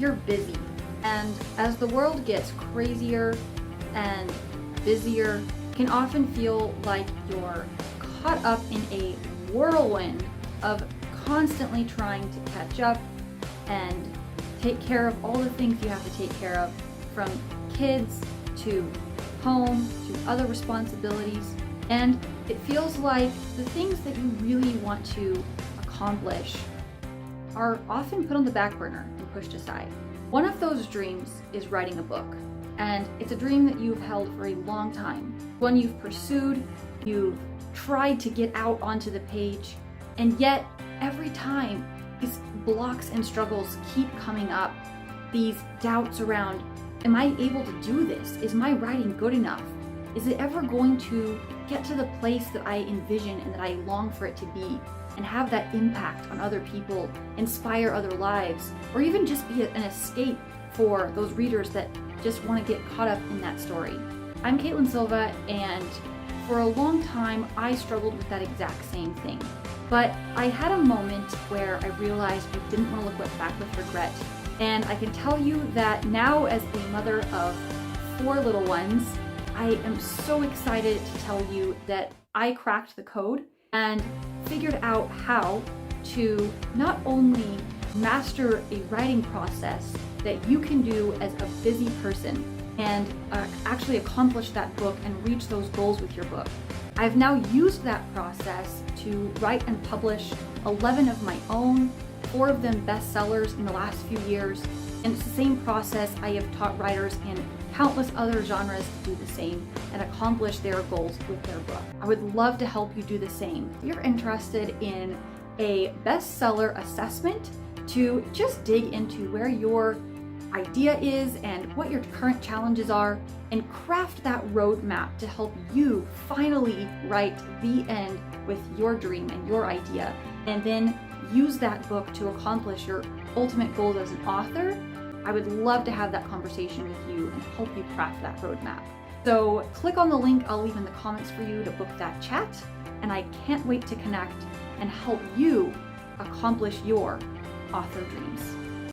You're busy, and as the world gets crazier and busier, it can often feel like you're caught up in a whirlwind of constantly trying to catch up and take care of all the things you have to take care of, from kids to home to other responsibilities. And it feels like the things that you really want to accomplish are often put on the back burner and pushed aside. One of those dreams is writing a book, and it's a dream that you've held for a long time. One you've pursued, you've tried to get out onto the page, and yet every time these blocks and struggles keep coming up. These doubts around, am I able to do this? Is my writing good enough? Is it ever going to get to the place that I envision and that I long for it to be, and have that impact on other people, inspire other lives, or even just be an escape for those readers that just want to get caught up in that story? I'm Katelyn Silva, and for a long time I struggled with that exact same thing. But I had a moment where I realized I didn't want to look back with regret. And I can tell you that now, as a mother of 4 little ones, I am so excited to tell you that I cracked the code and figured out how to not only master a writing process that you can do as a busy person and actually accomplish that book and reach those goals with your book. I've now used that process to write and publish 11 of my own, 4 of them bestsellers in the last few years. And it's the same process I have taught writers in countless other genres to do the same and accomplish their goals with their book. I would love to help you do the same. If you're interested in a bestseller assessment to just dig into where your idea is and what your current challenges are, and craft that roadmap to help you finally write the end with your dream and your idea, and then use that book to accomplish your ultimate goals as an author, I would love to have that conversation with you and help you craft that roadmap. So click on the link I'll leave in the comments for you to book that chat, and I can't wait to connect and help you accomplish your author dreams.